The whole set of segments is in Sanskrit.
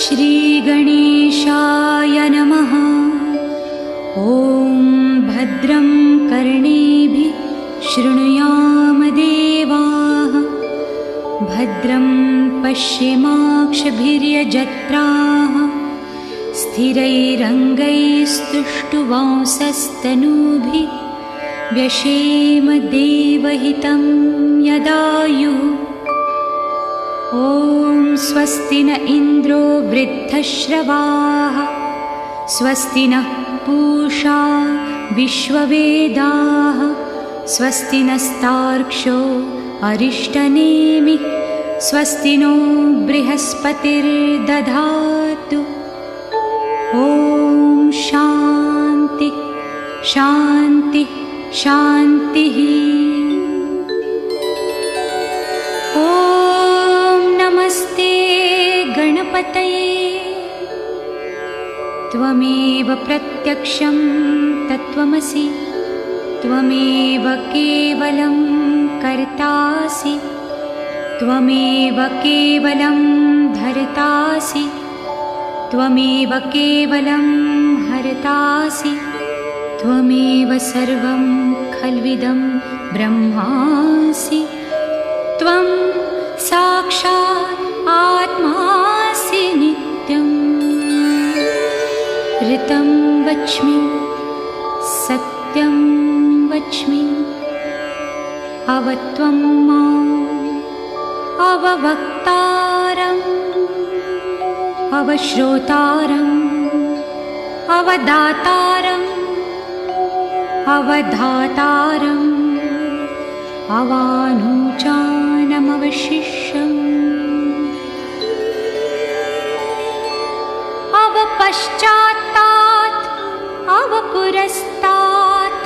श्रीगणेशाय नमः। ॐ भद्रं कर्णेभिः शृणुयाम देवाः, भद्रं पश्येमाक्षभिर्यजत्राः, स्थिरैरङ्गैस्तुष्टुवांसस्तनूभिः व्यशेम देवहितं यदायुः। ॐ स्वस्ति न इन्द्रो वृद्धश्रवाः, स्वस्ति नः पूषा विश्ववेदाः, स्वस्ति नस्तार्क्ष्यो अरिष्टनेमिः, स्वस्ति नो बृहस्पतिर्दधातु। ॐ शान्ति शान्ति शान्तिः। ॐ नमस्ते गणपतये। त्वमेव प्रत्यक्षं तत्त्वमसि, त्वमेव केवलं कर्तासि, त्वमेव केवलं धर्तासि, त्वमेव केवलं हर्तासि, त्वमेव सर्वं खल्विदं ब्रह्मासि। त्वं साक्षात् आत्मासि नित्यम्। ऋतं वच्मि सत्यं वच्मि, अवत्वं माम् अववक्तारम् अवश्रोतारम् अवदातारम् अवधातारम् अवानुचानमवशिष्यम्। अवपश्चात्तात् अवपुरस्तात्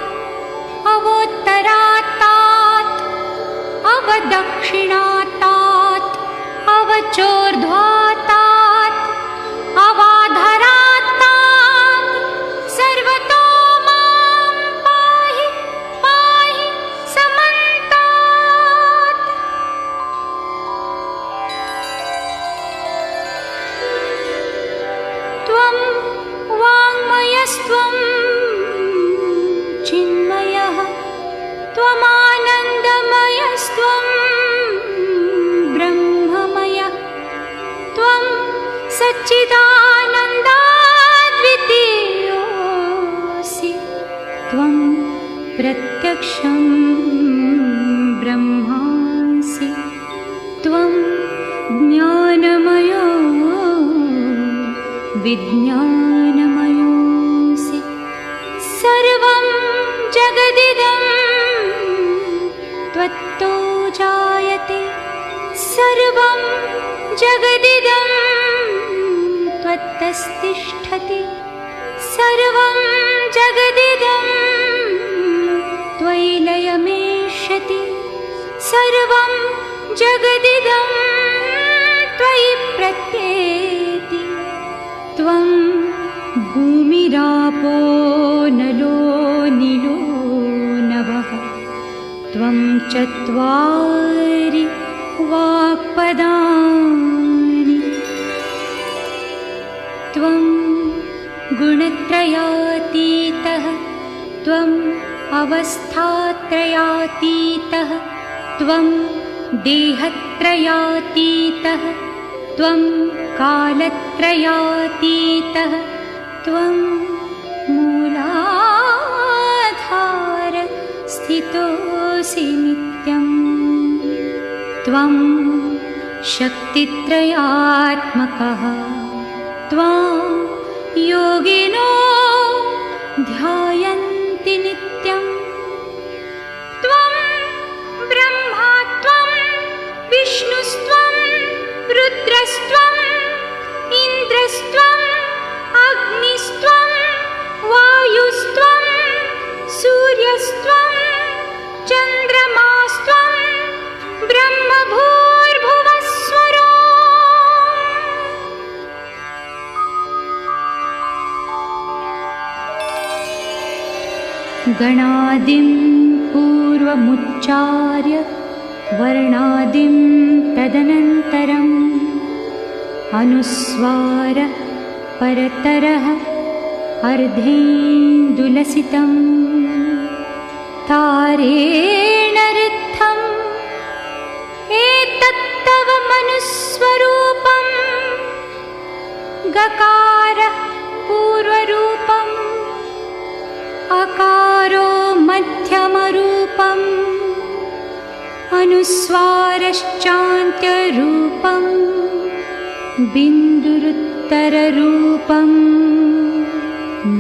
अवोत्तरात्तात् अवदक्षिणात्तात् अवचोर्ध्वात्तात् अवाधरात्तात् सर्वतो मां पाहि पाहि समन्तात्। त्वं वाङ्मयस्त्वं चिन्मयः, त्वमानन्दमयस्त्वं ब्रह्ममयः, त्वं सच्चिदानन्दाद्वितीयोऽसि, त्वं प्रत्यक्षं ब्रह्मासि, त्वं ज्ञानमयो विज्ञानमयोऽसि। सर्वं जगदिदं त्वत्तो जायते, सर्वं जगदिदं त्वत्तस्तिष्ठति, सर्वं जगदिदं त्वयि लयमेष्यति, सर्वं जगदिदं त्वयि प्रत्येति। त्वं भूमिरापो नलो निलो नभः, त्वं चत्वारि वाक्पदानि, त्वं गुणत्रयातीतः, त्वं अवस्थात्रयातीतः, त्वं देहत्रयातीतः, त्वं कालत्रयातीतः, त्वं मूलाधार स्थितोऽसि नित्यम्। त्वं शक्तित्रयात्मकः, त्वां योगिनो ध्यायन्ति नित्यम्। त्वं ब्रह्मा, त्वं विष्णुस्त्वं रुद्रस्त्वं इन्द्रस्त्वं अग्निस्त्वं वायुस्त्वं सूर्यस्त्वं चन्द्रमास्त्वं ब्रह्मभूर्भुवस्वरो। गणादिं पूर्वमुच्चार्य वर्णादिं तदनन्तरं अनुस्वारः परतरः अर्धेन्दुलसितं तारेण ऋद्धम् एतत्तव मनुस्वरूपं गकारः पूर्वरूपम् अकारो मध्यमरूपम् अनुस्वारश्चान्त्यरूपम् बिन्दुरुत्तररूपम्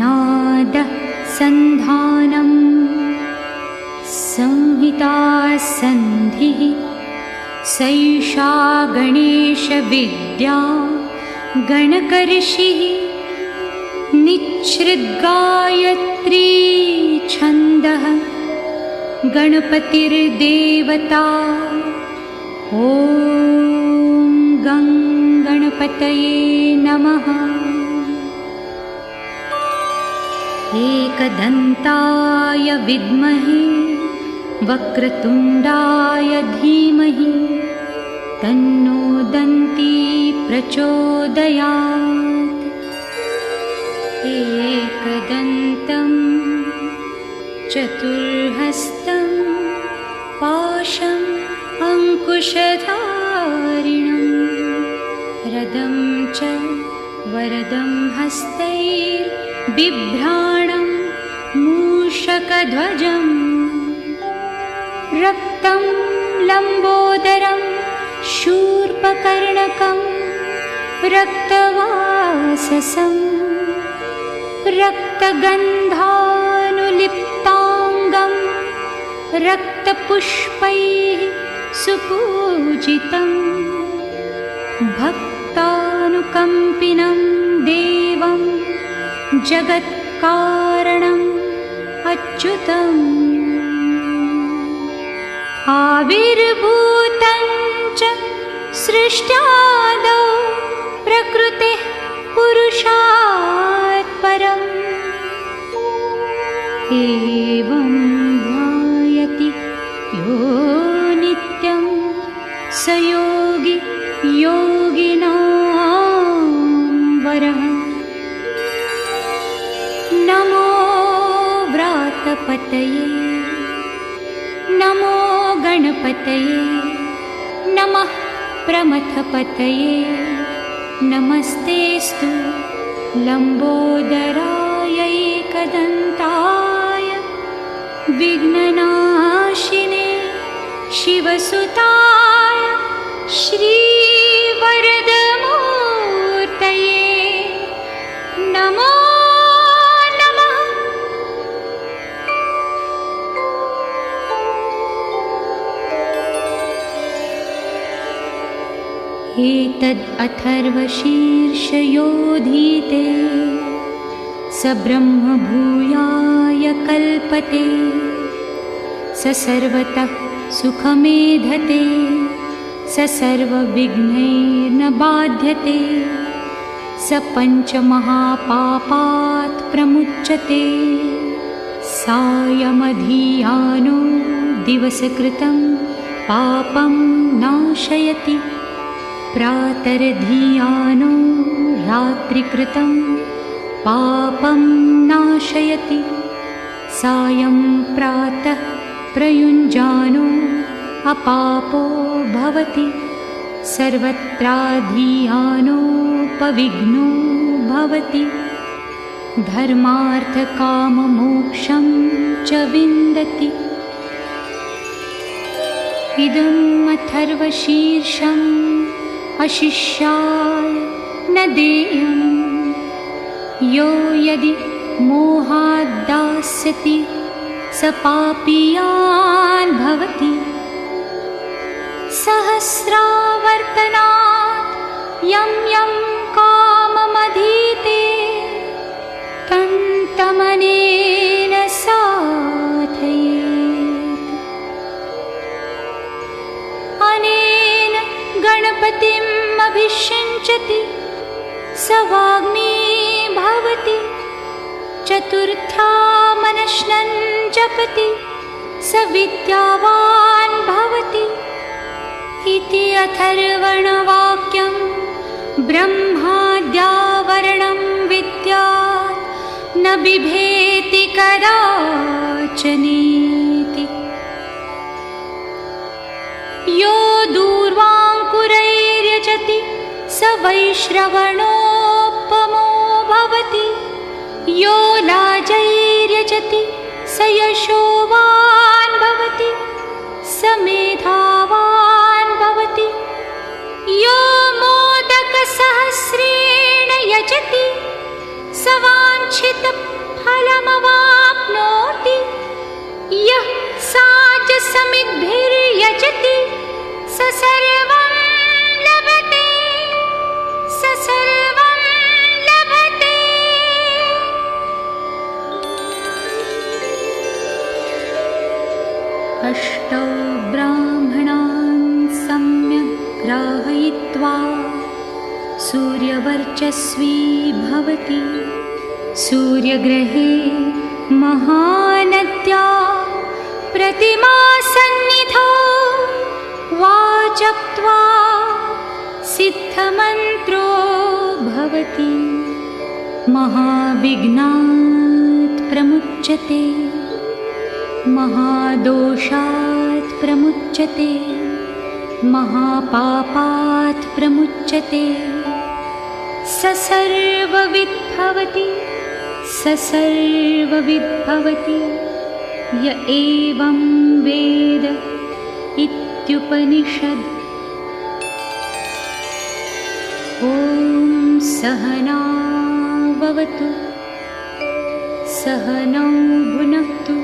नादः सन्धानम् संहिता सन्धिः सैषा गणेशविद्या गणकऋषिः निच्छृद्गायत्री छन्दः गणपतिर्देवता ॐ गं गणपतये नमः। एकदन्ताय विद्महे वक्रतुण्डाय धीमहि तन्नो दन्ती प्रचोदयात्। एकदन्तं चतुर्हस्तं पाशम् अंकुशधारिणं रदं च वरदं हस्तैर्बिभ्राणं मूषकध्वजम् रक्तं लम्बोदरं शूर्पकर्णकं रक्तवाससं रक्तगन्धानुलिप्ताङ्गं रक्तपुष्पैः सुपूजितं भक्तानुकम्पिनं देवं जगत्कारणम् अच्युतम् आविर्भूतं च सृष्ट्यादौ प्रकृतेः पुरुषात् परम् एवं ध्यायति यो नित्यं स योगी योगिनां वरः। नमो व्रातपतये नमो गणपतये नमः प्रमथपतये नमस्तेस्तु लम्बोदराय एकदन्ताय विघ्ननाशिने शिवसुताय श्रीवरदमूर्तये नमो एतद् अथर्वशीर्षयोधीते स ब्रह्म भूयाय कल्पते स सर्वतः सुखमेधते स सर्वविघ्नैर्न बाध्यते स पञ्चमहापापात् प्रमुच्यते सायमधियानो दिवसकृतं पापं नाशयति प्रातर्धियानो रात्रिकृतं पापं नाशयति सायं प्रातः प्रयुञ्जानो अपापो भवति सर्वत्राधियानोपविघ्नो भवति धर्मार्थकाममोक्षं च विन्दति। इदम् अथर्वशीर्षम् अशिष्याय न देयं यो यदि मोहाद्दास्यति स पापीयान् भवति सहस्रावर्तनात् यं यं काममधीते तन्तमनेन साधयेत्। अनेन गणपतिम् अभिषिञ्चति स वाग्मी भवति चतुर्थ्या मनश्नन् जपति स विद्यावान् भवति इति अथर्वणवाक्यं ब्रह्माद्यावरणं विद्यात् न बिभेति कदाचनेति। यो दूर्वाङ्कुरैर्यजति स वैश्रवणोपमो भवति। यो लाजैर्यजति स यशोवान् भवति। स मेधावान् भवति। यो मोदकसहस्रेण यजति स वाञ्छितफलमवाप्नोति। यः साजसमिद्भिर्यजति स सर्वं लभते। स सर्वं लभते। अष्टौ ब्राह्मणान् सम्यक् ग्राहयित्वा सूर्यवर्चस्वी भवति। सूर्यग्रहे महानद्या प्रतिमासन्निधौ वाजप्त्वा सिद्धमन्त्रो भवति। महाविघ्नात् प्रमुच्यते। महादोषात् प्रमुच्यते। महापापात् प्रमुच्यते। स सर्वविद् भवति। स सर्वविद् भवति। य एवं वेद इत्युपनिषद्। ॐ सहना भवतु। सहनौ भुनक्तु।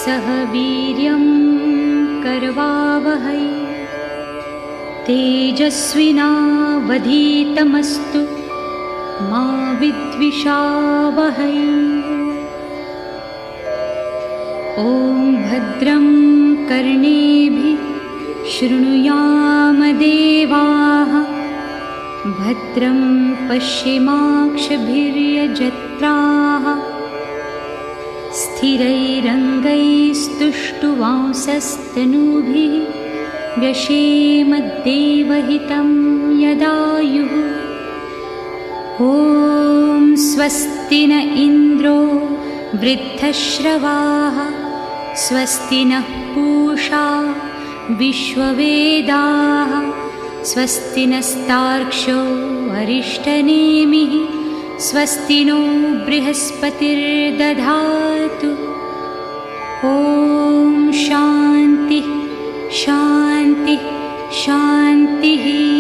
सह वीर्यं करवावहै। तेजस्विनावधीतमस्तु मा विद्विषावहै। ॐ भद्रं कर्णेभिः शृणुयाम देवाः। भद्रं पश्येमाक्षभिर्यजत्राः। स्थिरैरङ्गैस्तुष्टुवांसस्तनूभिः व्यशेम देवहितं यदायुः। ॐ स्वस्ति न इन्द्रो वृद्धश्रवाः। स्वस्ति नः पूषा विश्ववेदाः। स्वस्ति नस्तार्क्ष्यो अरिष्टनेमिः। स्वस्ति नो बृहस्पतिर्दधातु। ॐ शान्तिः शान्तिः शान्तिः।